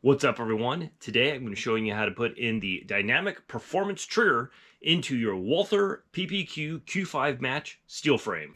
What's up, everyone? Today I'm going to show you how to put in the Dynamic Performance Trigger into your Walther PPQ Q5 match steel frame.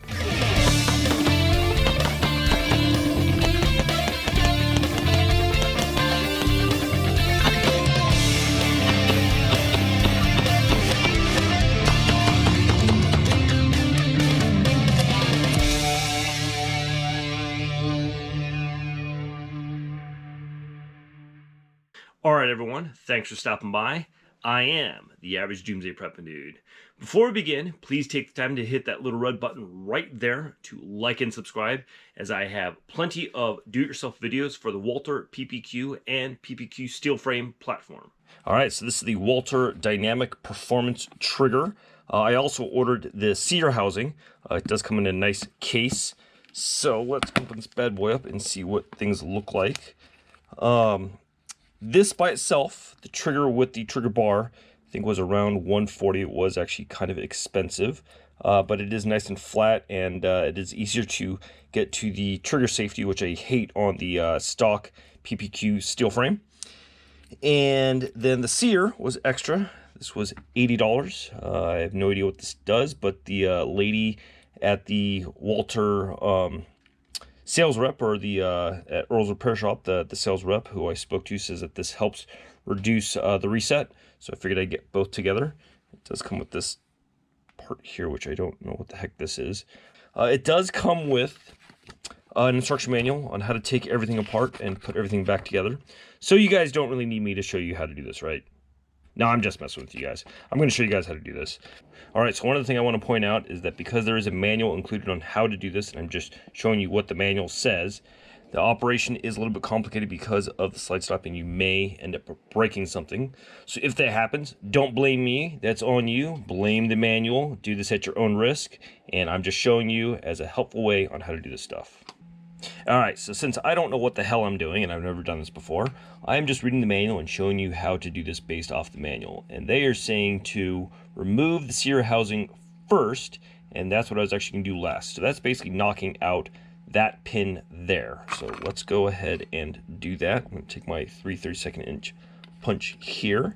Alright everyone, thanks for stopping by. I am the Average Doomsday Prepping Dude. Before we begin, please take the time to hit that little red button right there to like and subscribe, as I have plenty of do-it-yourself videos for the Walther PPQ and PPQ steel frame platform. Alright, so this is the Walther Dynamic Performance Trigger. I also ordered the cedar housing. It does come in a nice case. So let's open this bad boy up and see what things look like. This by itself, the trigger with the trigger bar, I think was around $140. It was actually kind of expensive, but it is nice and flat, and it is easier to get to the trigger safety, which I hate on the stock PPQ steel frame. And then the sear was extra. This was $80. I have no idea what this does, but the lady at the Walther sales rep, or the at Earl's Repair Shop, the sales rep who I spoke to, says that this helps reduce the reset. So I figured I'd get both together. It does come with this part here, which I don't know what the heck this is. It does come with an instruction manual on how to take everything apart and put everything back together. So you guys don't really need me to show you how to do this, right? No, I'm just messing with you guys. I'm going to show you guys how to do this. All right, so one of the things I want to point out is that because there is a manual included on how to do this, and I'm just showing you what the manual says, the operation is a little bit complicated because of the slide stop, and you may end up breaking something. So if that happens, don't blame me. That's on you. Blame the manual. Do this at your own risk, and I'm just showing you as a helpful way on how to do this stuff. Alright, so since I don't know what the hell I'm doing, and I've never done this before, I'm just reading the manual and showing you how to do this based off the manual. And they are saying to remove the sear housing first, and that's what I was actually going to do last. So that's basically knocking out that pin there. So let's go ahead and do that. I'm going to take my 3/32 inch punch here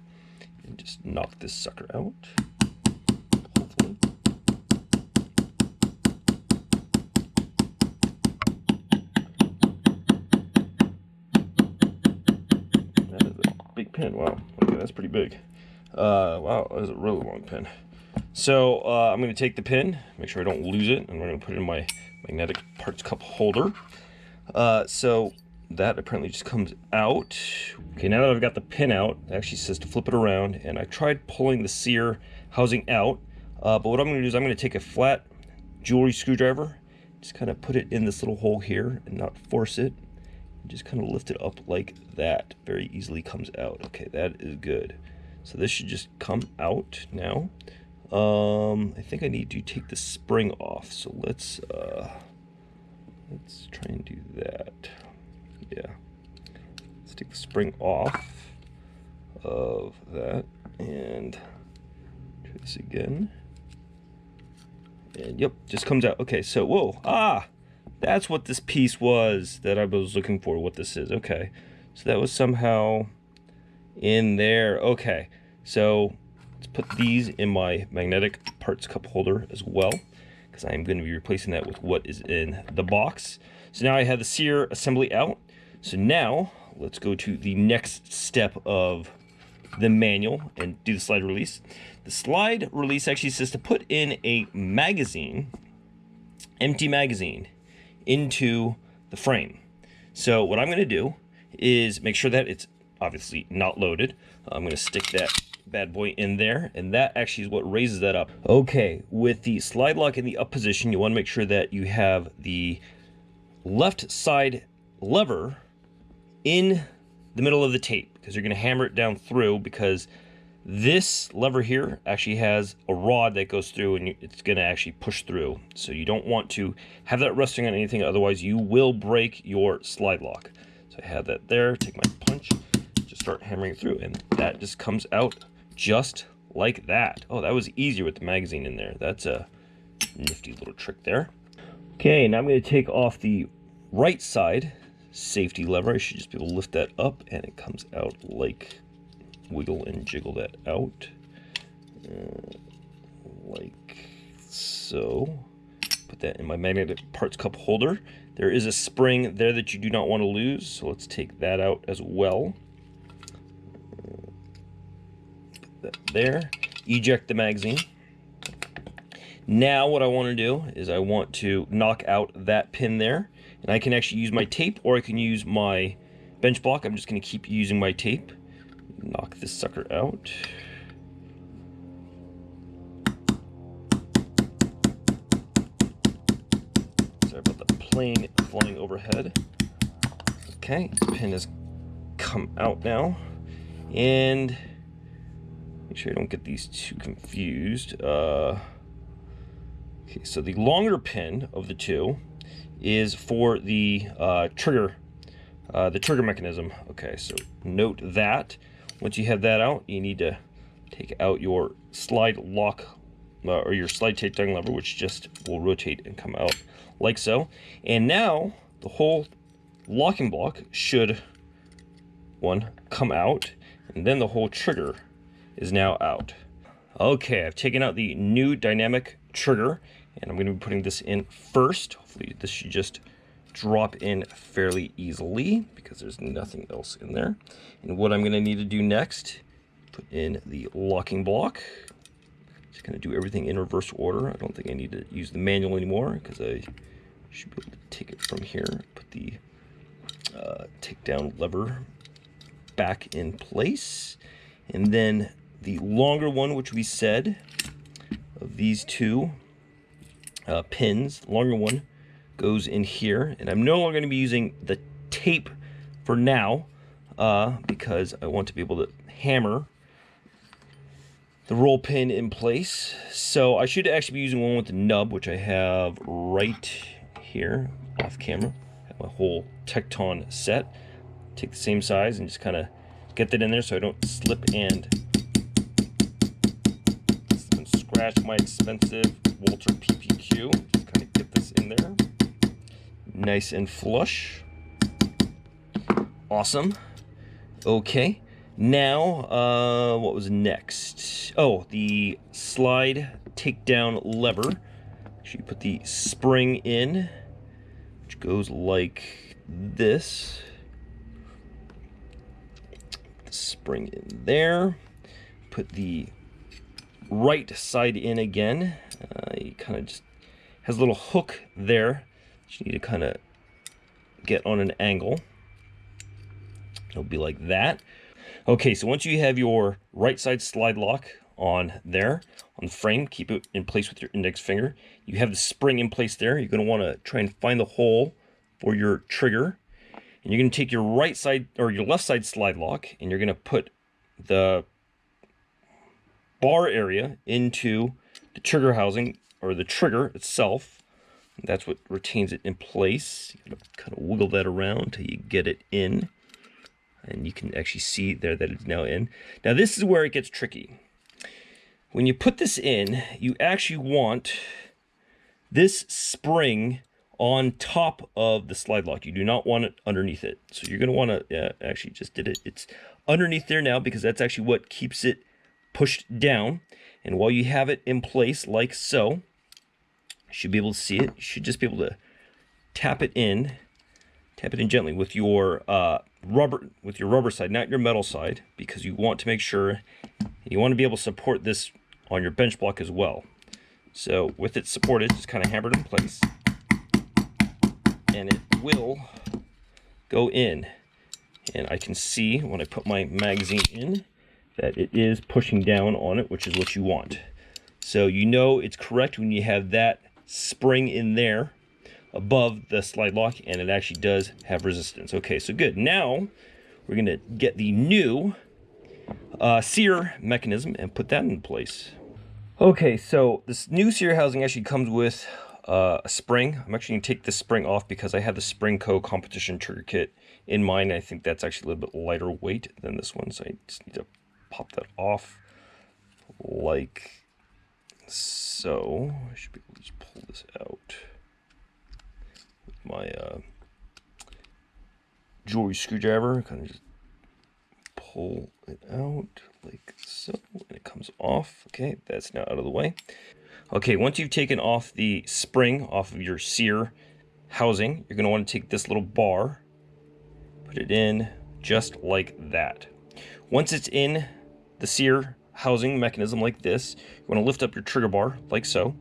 and just knock this sucker out. Hopefully. Pin. Wow, okay, that's pretty big. Wow, that is a really long pin. So I'm going to take the pin, make sure I don't lose it, and we're going to put it in my magnetic parts cup holder. So that apparently just comes out. Okay, now that I've got the pin out, it actually says to flip it around, and I tried pulling the sear housing out, but what I'm going to do is I'm going to take a flat jewelry screwdriver, just kind of put it in this little hole here and not force it. Just kind of lift it up like that. Very easily comes out. Okay, that is good. So this should just come out now. I think I need to take the spring off. So let's try and do that. Yeah. Let's take the spring off of that and try this again. And yep, just comes out. Okay, so whoa, that's what this piece was that I was looking for, what this is. Okay, so that was somehow in there. Okay, so let's put these in my magnetic parts cup holder as well, because I'm going to be replacing that with what is in the box. So now I have the sear assembly out. So now let's go to the next step of the manual and do the slide release. The slide release actually says to put in a magazine, empty magazine, into the frame. So what I'm going to do is make sure that it's obviously not loaded. I'm going to stick that bad boy in there, and that actually is what raises that up. Okay, with the slide lock in the up position, you want to make sure that you have the left side lever in the middle of the tape, because you're going to hammer it down through, because this lever here actually has a rod that goes through, and it's going to actually push through. So you don't want to have that resting on anything, otherwise you will break your slide lock. So I have that there, take my punch, just start hammering it through, and that just comes out just like that. Oh, that was easier with the magazine in there. That's a nifty little trick there. Okay, now I'm going to take off the right side safety lever. I should just be able to lift that up and it comes out like, wiggle and jiggle that out. Like so. Put that in my magnetic parts cup holder. There is a spring there that you do not want to lose, so let's take that out as well. Put that there. Eject the magazine. Now what I want to do is I want to knock out that pin there, and I can actually use my tape or I can use my bench block. I'm just going to keep using my tape. Knock this sucker out. Sorry about the plane flying overhead. Okay, the pin has come out now, and make sure I don't get these two confused. Okay, so the longer pin of the two is for the trigger mechanism. Okay, so note that. Once you have that out, you need to take out your slide lock or your slide takedown lever, which just will rotate and come out like so. And now the whole locking block should come out, and then the whole trigger is now out. Okay, I've taken out the new dynamic trigger, and I'm going to be putting this in first. Hopefully this should just drop in fairly easily because there's nothing else in there. And what I'm going to need to do next, put in the locking block. Just going to do everything in reverse order. I don't think I need to use the manual anymore because I should be able to take it from here. Put the takedown lever back in place, and then the longer one, which we said of these two pins, longer one goes in here, and I'm no longer going to be using the tape for now because I want to be able to hammer the roll pin in place. So I should actually be using one with the nub, which I have right here off camera. I have my whole Tecton set. Take the same size and just kind of get that in there so I don't slip and scratch my expensive Walther PPQ. Just kind of get this in there. Nice and flush. Awesome. Okay. Now, what was next? Oh, the slide takedown lever. So you put the spring in, which goes like this. Put the spring in there. Put the right side in again. You kind of just has a little hook there. You need to kind of get on an angle. It'll be like that. Okay, so once you have your right side slide lock on there, on the frame, keep it in place with your index finger. You have the spring in place there. You're going to want to try and find the hole for your trigger. And you're going to take your right side or your left side slide lock, and you're going to put the bar area into the trigger housing or the trigger itself. That's what retains it in place. You kind of wiggle that around until you get it in. And you can actually see there that it's now in. Now this is where it gets tricky. When you put this in, you actually want this spring on top of the slide lock. You do not want it underneath it. So you're going to want to, actually just did it. It's underneath there now because that's actually what keeps it pushed down. And while you have it in place like so, you should be able to see it. You should just be able to tap it in gently with your rubber side, not your metal side, because you want to make sure you want to be able to support this on your bench block as well. So with it supported, just kind of hammer it in place, and it will go in. And I can see when I put my magazine in that it is pushing down on it, which is what you want. So you know it's correct when you have that spring in there above the slide lock, and it actually does have resistance. Okay, so good. Now we're going to get the new sear mechanism and put that in place. Okay, so this new sear housing actually comes with a spring. I'm actually going to take this spring off because I have the Spring Co. competition trigger kit in mine. I think that's actually a little bit lighter weight than this one, so I just need to pop that off like so. I should be able to just pull this out with my jewelry screwdriver, kind of just pull it out like so, and it comes off. Okay, that's now out of the way. Okay, once you've taken off the spring off of your sear housing, you're going to want to take this little bar, put it in just like that. Once it's in the sear housing mechanism like this, you want to lift up your trigger bar like so,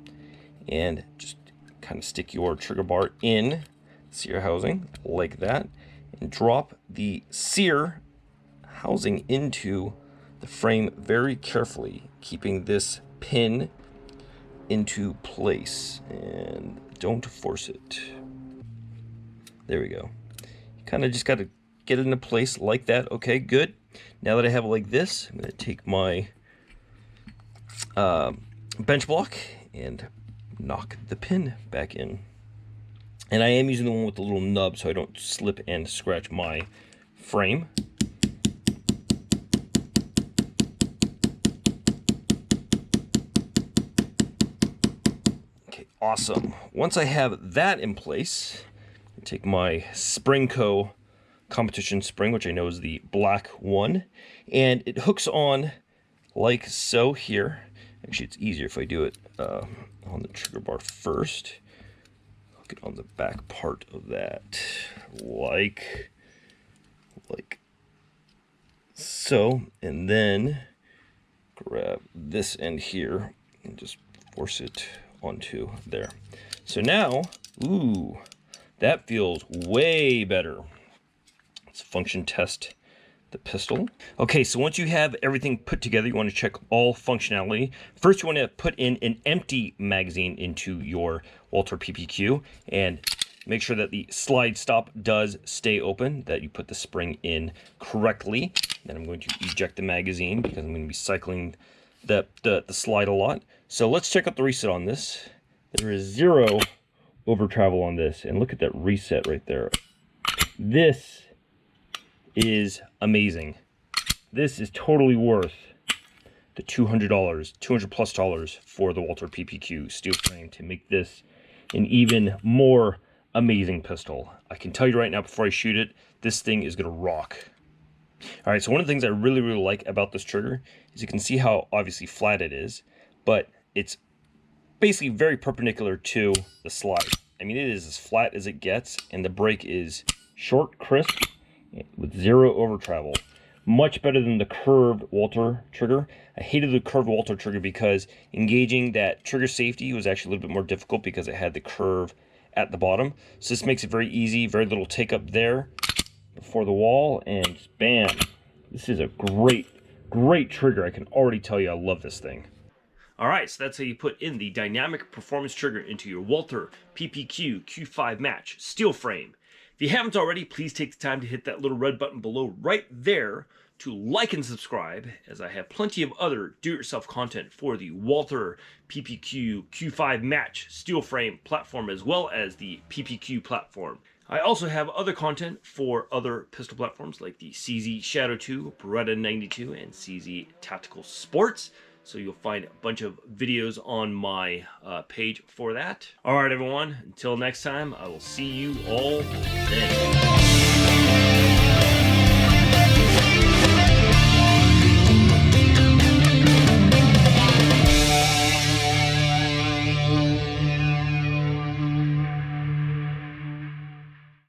and just kind of stick your trigger bar in sear housing like that, and drop the sear housing into the frame very carefully, keeping this pin into place, and don't force it. There we go. You kind of just got to get it into place like that. Okay, good. Now that I have it like this, I'm going to take my bench block and knock the pin back in. And I am using the one with the little nub so I don't slip and scratch my frame. Okay, awesome. Once I have that in place, I take my Springco competition spring, which I know is the black one, and it hooks on like so here. Actually, it's easier if I do it on the trigger bar first. Hook it on the back part of that, like so, and then grab this end here and just force it onto there. So now, ooh, that feels way better. Let's function test the pistol. Okay, so once you have everything put together, you want to check all functionality. First, you want to put in an empty magazine into your Walther PPQ and make sure that the slide stop does stay open, that you put the spring in correctly. Then I'm going to eject the magazine because I'm going to be cycling the slide a lot. So let's check out the reset on this. There is 0 over travel on this, and look at that reset right there. This is amazing. This is totally worth the $200, $200+ for the Walther PPQ steel frame to make this an even more amazing pistol. I can tell you right now before I shoot it, this thing is gonna rock. All right, so one of the things I really like about this trigger is you can see how obviously flat it is, but it's basically very perpendicular to the slide. I mean, it is as flat as it gets, and the break is short, crisp, with 0 over travel. Much better than the curved Walther trigger. I hated the curved Walther trigger because engaging that trigger safety was actually a little bit more difficult because it had the curve at the bottom. So this makes it very easy, very little take up there before the wall, and bam. This is a great trigger. I can already tell you I love this thing. All right, so that's how you put in the Dynamic Performance Trigger into your Walther PPQ Q5 Match steel frame. If you haven't already, please take the time to hit that little red button below right there to like and subscribe, as I have plenty of other do-it-yourself content for the Walther PPQ Q5 Match steel frame platform, as well as the PPQ platform. I also have other content for other pistol platforms like the CZ Shadow 2, Beretta 92, and CZ Tactical Sports. So you'll find a bunch of videos on my page for that. All right, everyone, until next time, I will see you all then.